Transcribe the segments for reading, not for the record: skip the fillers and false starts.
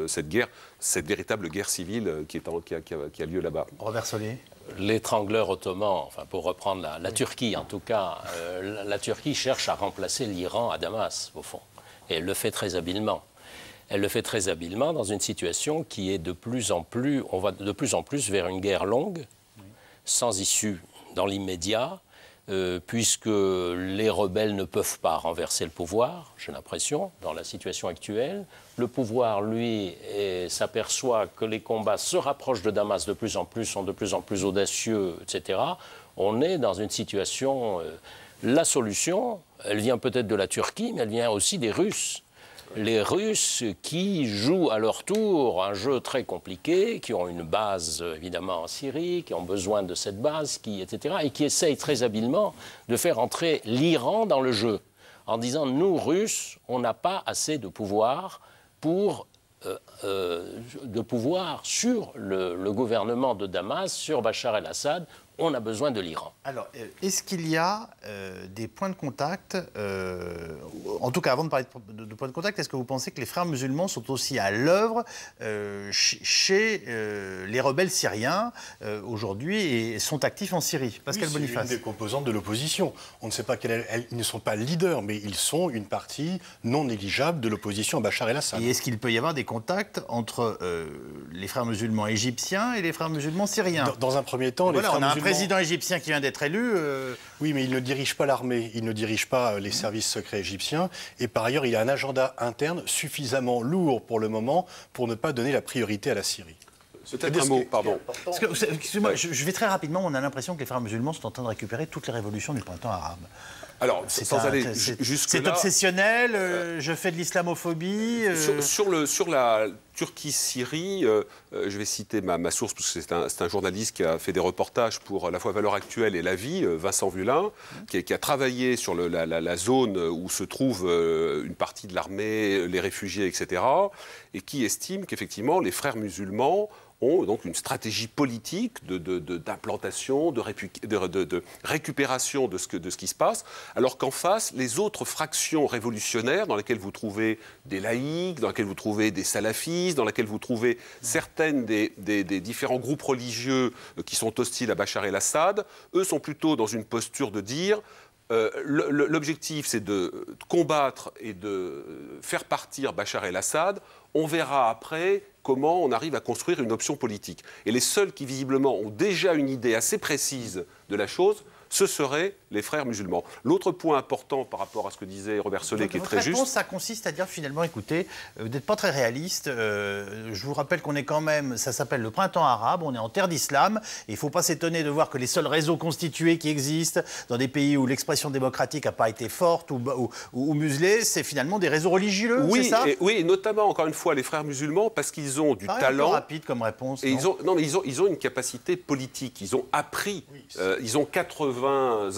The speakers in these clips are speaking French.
cette guerre, cette véritable guerre civile qui a lieu là-bas. Robert Solé. L'étrangleur ottoman, enfin pour reprendre la Turquie en tout cas, la Turquie cherche à remplacer l'Iran à Damas, au fond. Et elle le fait très habilement. Elle le fait très habilement dans une situation qui est de plus en plus, on va de plus en plus vers une guerre longue, sans issue dans l'immédiat, puisque les rebelles ne peuvent pas renverser le pouvoir, j'ai l'impression, dans la situation actuelle. Le pouvoir, lui, s'aperçoit que les combats se rapprochent de Damas de plus en plus, sont de plus en plus audacieux, etc. On est dans une situation... la solution, elle vient peut-être de la Turquie, mais elle vient aussi des Russes. Les Russes qui jouent à leur tour un jeu très compliqué, qui ont une base évidemment en Syrie, qui ont besoin de cette base, etc., et qui essayent très habilement de faire entrer l'Iran dans le jeu, en disant nous, Russes, on n'a pas assez de pouvoir pour sur le gouvernement de Damas, sur Bachar el-Assad. On a besoin de l'Iran. Alors, est-ce qu'il y a des points de contact, en tout cas avant de parler de points de contact, est-ce que vous pensez que les frères musulmans sont aussi à l'œuvre chez les rebelles syriens aujourd'hui et sont actifs en Syrie? Pascal Boniface. C'est une des composantes de l'opposition. On ne sait pas ils ne sont pas leaders, mais ils sont une partie non négligeable de l'opposition à Bachar el-Assad. Et est-ce qu'il peut y avoir des contacts entre les frères musulmans égyptiens et les frères musulmans syriens? Dans un premier temps, les frères musulmans... président égyptien qui vient d'être élu... Oui, mais il ne dirige pas l'armée, il ne dirige pas les services secrets égyptiens. Et par ailleurs, il a un agenda interne suffisamment lourd pour le moment pour ne pas donner la priorité à la Syrie. Peut-être un mot, pardon. Excusez-moi, je vais très rapidement. On a l'impression que les frères musulmans sont en train de récupérer toutes les révolutions du printemps arabe. Alors, sans aller jusque-là... C'est obsessionnel, je fais de l'islamophobie... Sur la Turquie-Syrie, je vais citer ma source, parce que c'est un journaliste qui a fait des reportages pour à la fois Valeurs Actuelles et La Vie, Vincent Vullin, qui a travaillé sur la zone où se trouve une partie de l'armée, les réfugiés, etc., et qui estime qu'effectivement, les frères musulmans ont donc une stratégie politique d'implantation, de récupération de ce qui se passe, alors qu'en face, les autres fractions révolutionnaires, dans lesquelles vous trouvez des laïcs, dans lesquelles vous trouvez des salafistes, dans lesquelles vous trouvez certaines des différents groupes religieux qui sont hostiles à Bachar el-Assad, eux sont plutôt dans une posture de dire... l'objectif, c'est de combattre et de faire partir Bachar el-Assad. On verra après comment on arrive à construire une option politique. Et les seuls qui, visiblement, ont déjà une idée assez précise de la chose, ce seraient les frères musulmans. L'autre point important par rapport à ce que disait Robert Solé, qui est très juste... Ça consiste à dire finalement, écoutez, vous n'êtes pas très réaliste. Je vous rappelle qu'on est quand même, ça s'appelle le printemps arabe, on est en terre d'islam. Il ne faut pas s'étonner de voir que les seuls réseaux constitués qui existent dans des pays où l'expression démocratique n'a pas été forte ou muselée, c'est finalement des réseaux religieux, oui, c'est ça? Oui, et notamment, encore une fois, les frères musulmans, parce qu'ils ont du talent... rapide comme réponse. Et ils ont une capacité politique. Ils ont appris. Ils ont 80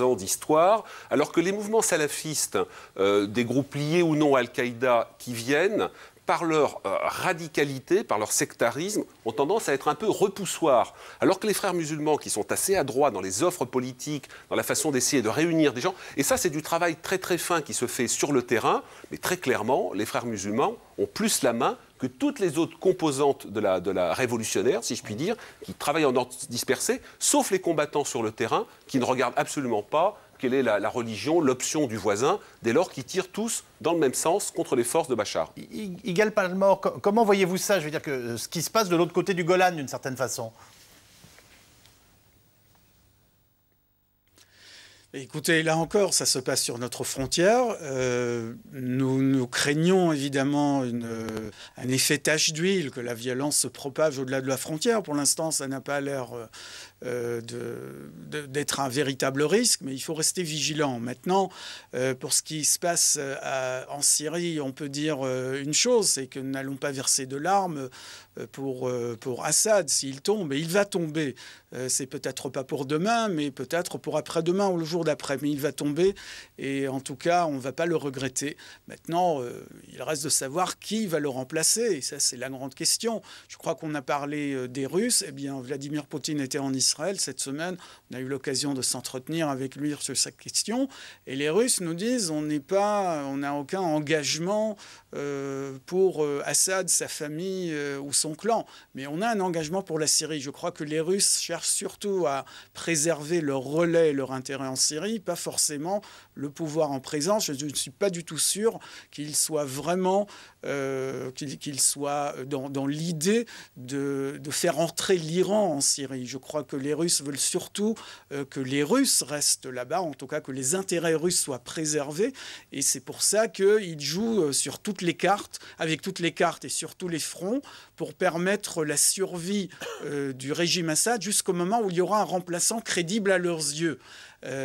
ans d'histoire, alors que les mouvements salafistes, des groupes liés ou non à Al-Qaïda qui viennent, par leur radicalité, par leur sectarisme, ont tendance à être un peu repoussoirs. Alors que les frères musulmans, qui sont assez adroits dans les offres politiques, dans la façon d'essayer de réunir des gens, et ça c'est du travail très très fin qui se fait sur le terrain, mais très clairement, les frères musulmans ont plus la main que toutes les autres composantes de la révolutionnaire, si je puis dire, qui travaillent en ordre dispersé, sauf les combattants sur le terrain, qui ne regardent absolument pas quelle est la religion, l'option du voisin, dès lors qu'ils tirent tous dans le même sens contre les forces de Bachar. Yigal Palmore, comment voyez-vous ça? Je veux dire que ce qui se passe de l'autre côté du Golan, d'une certaine façon. Écoutez, là encore, ça se passe sur notre frontière. Nous craignons évidemment un effet tache d'huile, que la violence se propage au-delà de la frontière. Pour l'instant, ça n'a pas l'air d'être un véritable risque, mais il faut rester vigilant. Maintenant, pour ce qui se passe en Syrie, on peut dire une chose, c'est que nous n'allons pas verser de larmes pour Assad s'il tombe, et il va tomber. C'est peut-être pas pour demain, mais peut-être pour après-demain ou le jour jour d'après. Mais il va tomber et en tout cas, on ne va pas le regretter. Maintenant, il reste de savoir qui va le remplacer. Et ça, c'est la grande question. Je crois qu'on a parlé des Russes. Eh bien, Vladimir Poutine était en Israël cette semaine. On a eu l'occasion de s'entretenir avec lui sur cette question. Et les Russes nous disent on n'a aucun engagement pour Assad, sa famille ou son clan. Mais on a un engagement pour la Syrie. Je crois que les Russes cherchent surtout à préserver leur relais, leur intérêt en Syrie, pas forcément le pouvoir en présence. Je ne suis pas du tout sûr qu'il soit vraiment qu'il soit dans l'idée de faire entrer l'Iran en Syrie. Je crois que les Russes veulent surtout que les Russes restent là-bas, en tout cas que les intérêts russes soient préservés. Et c'est pour ça qu'ils jouent sur toutes les cartes, avec toutes les cartes et sur tous les fronts, pour permettre la survie du régime Assad jusqu'au moment où il y aura un remplaçant crédible à leurs yeux.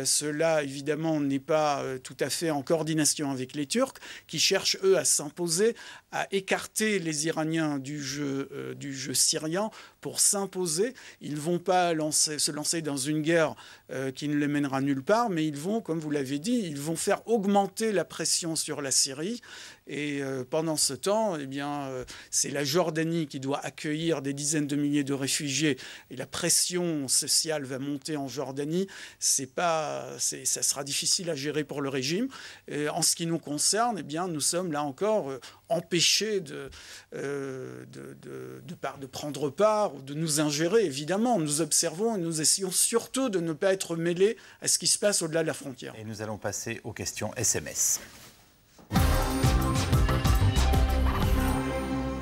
Cela, évidemment, n'est pas tout à fait en coordination avec les Turcs, qui cherchent, eux, à s'imposer, à écarter les Iraniens du jeu syrien pour s'imposer. Ils ne vont pas se lancer dans une guerre qui ne les mènera nulle part, mais ils vont, comme vous l'avez dit, ils vont faire augmenter la pression sur la Syrie. Et pendant ce temps, eh bien, c'est la Jordanie qui doit accueillir des dizaines de milliers de réfugiés. Et la pression sociale va monter en Jordanie. Ça sera difficile à gérer pour le régime. Et en ce qui nous concerne, eh bien, nous sommes là encore empêchés de prendre part ou de nous ingérer. Évidemment, nous observons et nous essayons surtout de ne pas être mêlés à ce qui se passe au-delà de la frontière. Et nous allons passer aux questions SMS.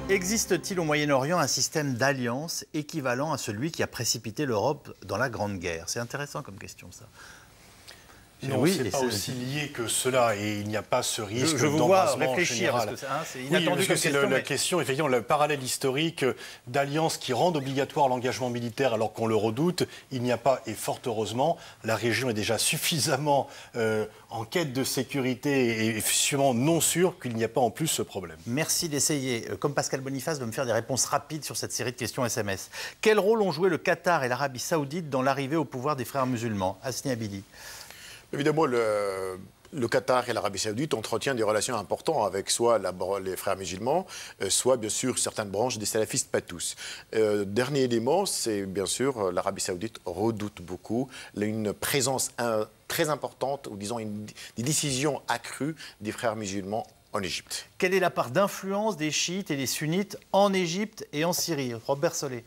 Existe-t-il au Moyen-Orient un système d'alliance équivalent à celui qui a précipité l'Europe dans la Grande Guerre? C'est intéressant comme question, ça. Non, oui, c'est pas aussi lié que cela et il n'y a pas ce risque je vous vois d'embrasement réfléchir général. parce que c'est inattendu. Oui, parce que c'est la question, effectivement, le parallèle historique d'alliances qui rendent obligatoire l'engagement militaire alors qu'on le redoute. Il n'y a pas, et fort heureusement, la région est déjà suffisamment en quête de sécurité et suffisamment non sûre qu'il n'y a pas en plus ce problème. Merci d'essayer, comme Pascal Boniface, de me faire des réponses rapides sur cette série de questions SMS. Quel rôle ont joué le Qatar et l'Arabie Saoudite dans l'arrivée au pouvoir des frères musulmans? Hasni Abidi. Évidemment, le Qatar et l'Arabie Saoudite entretiennent des relations importantes avec soit les frères musulmans, soit bien sûr certaines branches des salafistes, pas tous. Dernier élément, c'est bien sûr l'Arabie Saoudite redoute beaucoup une présence très importante, ou disons des décisions accrues des frères musulmans en Égypte. Quelle est la part d'influence des chiites et des sunnites en Égypte et en Syrie? Robert Solé.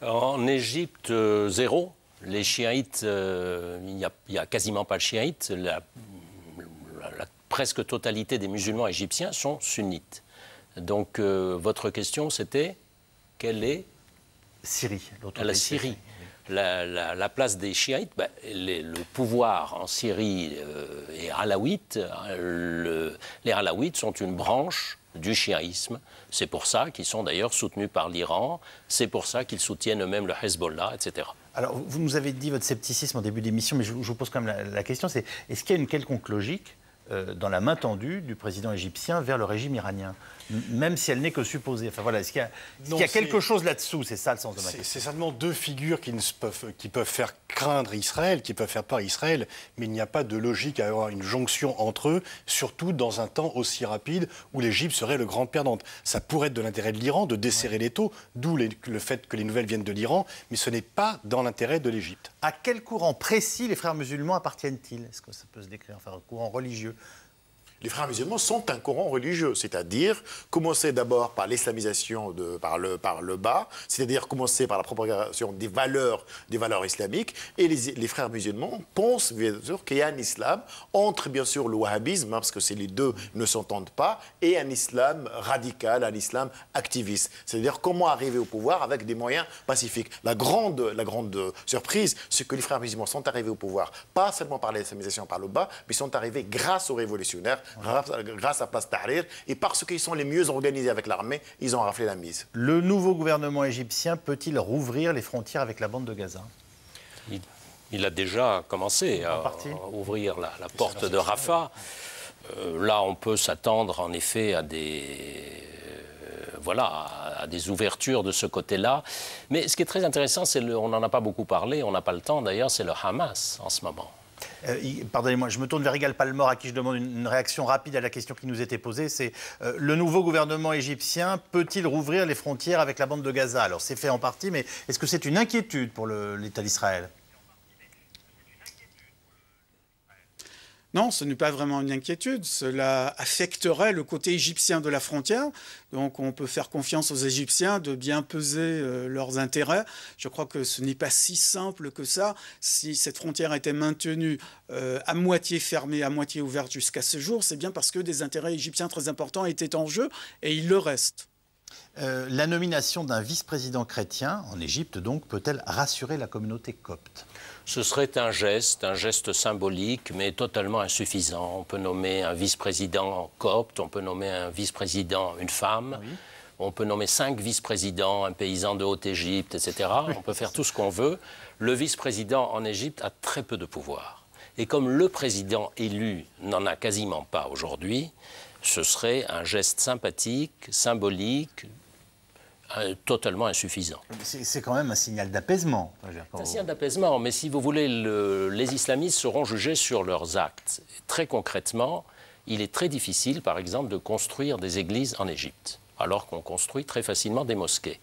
En Égypte, zéro. Les chiites, il n'y a quasiment pas de chiites. La presque totalité des musulmans égyptiens sont sunnites. Donc, votre question, c'était quelle est Syrie. La Syrie. La place des chiites, le pouvoir en Syrie est alaouite. Les alaouites sont une branche du chiisme. C'est pour ça qu'ils sont d'ailleurs soutenus par l'Iran. C'est pour ça qu'ils soutiennent eux-mêmes le Hezbollah, etc. Alors, vous nous avez dit votre scepticisme au début d'émission, mais je vous pose quand même la question, c'est est-ce qu'il y a une quelconque logique dans la main tendue du président égyptien vers le régime iranien, même si elle n'est que supposée? Enfin voilà, est-ce qu'il y a quelque chose là-dessous? C'est ça le sens de ma question. C'est certainement deux figures qui peuvent faire craindre Israël, qui peuvent faire peur Israël, mais il n'y a pas de logique à avoir une jonction entre eux, surtout dans un temps aussi rapide où l'Égypte serait le grand perdante. Ça pourrait être de l'intérêt de l'Iran de desserrer les taux, d'où le fait que les nouvelles viennent de l'Iran, mais ce n'est pas dans l'intérêt de l'Égypte. À quel courant précis les frères musulmans appartiennent-ils? Est-ce que ça peut se décrire? Enfin, un courant religieux? Les frères musulmans sont un courant religieux, c'est-à-dire commencer d'abord par l'islamisation par le bas, c'est-à-dire commencer par la propagation des valeurs islamiques, et les frères musulmans pensent bien sûr qu'il y a un islam entre bien sûr le wahhabisme, parce que les deux ne s'entendent pas, et un islam radical, un islam activiste, c'est-à-dire comment arriver au pouvoir avec des moyens pacifiques. La grande surprise, c'est que les frères musulmans sont arrivés au pouvoir, pas seulement par l'islamisation par le bas, mais sont arrivés grâce aux révolutionnaires, grâce à Place Tahrir, et parce qu'ils sont les mieux organisés avec l'armée, ils ont raflé la mise. Le nouveau gouvernement égyptien peut-il rouvrir les frontières avec la bande de Gaza? Il a déjà commencé à ouvrir la porte de Rafah. Là, on peut s'attendre en effet à des ouvertures de ce côté-là. Mais ce qui est très intéressant, on n'en a pas beaucoup parlé, on n'a pas le temps d'ailleurs, c'est le Hamas en ce moment. Pardonnez-moi, je me tourne vers Yigal Palmor, à qui je demande une réaction rapide à la question qui nous était posée. C'est le nouveau gouvernement égyptien peut-il rouvrir les frontières avec la bande de Gaza? Alors c'est fait en partie, mais est-ce que c'est une inquiétude pour l'État d'Israël? Non, ce n'est pas vraiment une inquiétude. Cela affecterait le côté égyptien de la frontière. Donc on peut faire confiance aux Égyptiens de bien peser leurs intérêts. Je crois que ce n'est pas si simple que ça. Si cette frontière était maintenue à moitié fermée, à moitié ouverte jusqu'à ce jour, c'est bien parce que des intérêts égyptiens très importants étaient en jeu et ils le restent. La nomination d'un vice-président chrétien en Égypte, donc, peut-elle rassurer la communauté copte? Ce serait un geste symbolique, mais totalement insuffisant. On peut nommer un vice-président copte, on peut nommer un vice-président une femme, oui. On peut nommer 5 vice-présidents, un paysan de Haute-Égypte, etc. On peut faire tout ce qu'on veut. Le vice-président en Égypte a très peu de pouvoir. Et comme le président élu n'en a quasiment pas aujourd'hui, ce serait un geste sympathique, symbolique, totalement insuffisant. C'est quand même un signal d'apaisement. C'est un signal d'apaisement, mais si vous voulez, les islamistes seront jugés sur leurs actes. Très concrètement, il est très difficile, par exemple, de construire des églises en Égypte, alors qu'on construit très facilement des mosquées.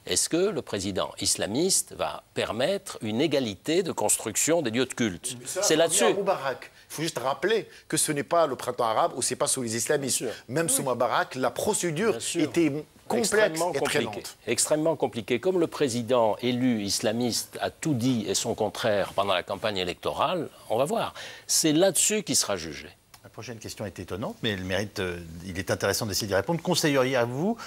Est-ce que le président islamiste va permettre une égalité de construction des lieux de culte? C'est là-dessus. Il faut juste rappeler que ce n'est pas le printemps arabe ou ce n'est pas sous les islamistes. Même sous Moubarak, la procédure était complexe et très lente. Extrêmement compliquée. Comme le président élu islamiste a tout dit et son contraire pendant la campagne électorale, on va voir. C'est là-dessus qu'il sera jugé. La prochaine question est étonnante, mais elle mérite, il est intéressant d'essayer d'y répondre. Conseilleriez-vous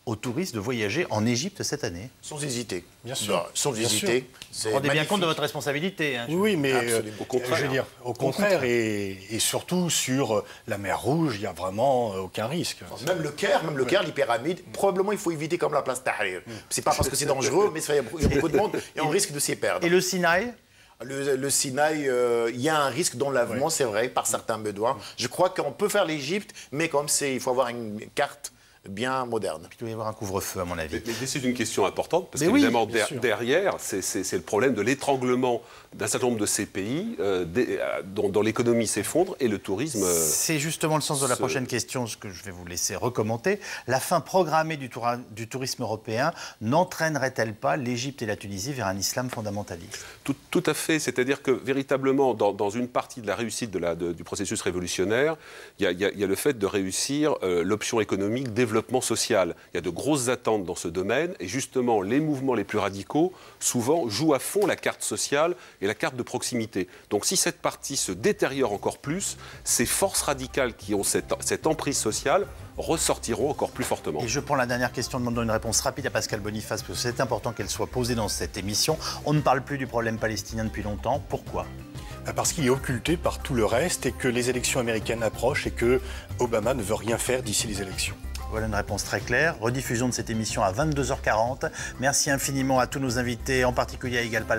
aux touristes de voyager en Égypte cette année? Sans hésiter. Bien sûr. Sans hésiter. Vous rendez bien compte de votre responsabilité. Hein, oui, mais au contraire. Je veux dire, au contraire, et surtout sur la mer Rouge, il n'y a vraiment aucun risque. Même le Caire, les pyramides, probablement il faut éviter comme la place Tahrir. C'est pas parce que c'est dangereux, mais il y a beaucoup de monde et on risque de s'y perdre. Et le Sinaï? Le Sinaï, il y a un risque d'enlèvement, c'est vrai, par certains bédouins. Je crois qu'on peut faire l'Égypte, mais comme il faut avoir une carte bien moderne. Il doit y avoir un couvre-feu, à mon avis. Mais c'est une question importante, parce qu'évidemment, derrière, c'est le problème de l'étranglement d'un certain nombre de ces pays dont l'économie s'effondre et le tourisme... C'est justement le sens de la prochaine question, ce que je vais vous laisser recommenter. La fin programmée du tourisme européen n'entraînerait-elle pas l'Égypte et la Tunisie vers un islam fondamentaliste? Tout à fait. C'est-à-dire que, véritablement, dans une partie de la réussite du processus révolutionnaire, il y a le fait de réussir l'option économique développement social. Il y a de grosses attentes dans ce domaine et justement les mouvements les plus radicaux souvent jouent à fond la carte sociale et la carte de proximité. Donc si cette partie se détériore encore plus, ces forces radicales qui ont cette emprise sociale ressortiront encore plus fortement. Et je prends la dernière question, demandant une réponse rapide à Pascal Boniface, parce que c'est important qu'elle soit posée dans cette émission. On ne parle plus du problème palestinien depuis longtemps. Pourquoi ? Parce qu'il est occulté par tout le reste et que les élections américaines approchent et que Obama ne veut rien faire d'ici les élections. Voilà une réponse très claire. Rediffusion de cette émission à 22h40. Merci infiniment à tous nos invités, en particulier à Yigal Palmor.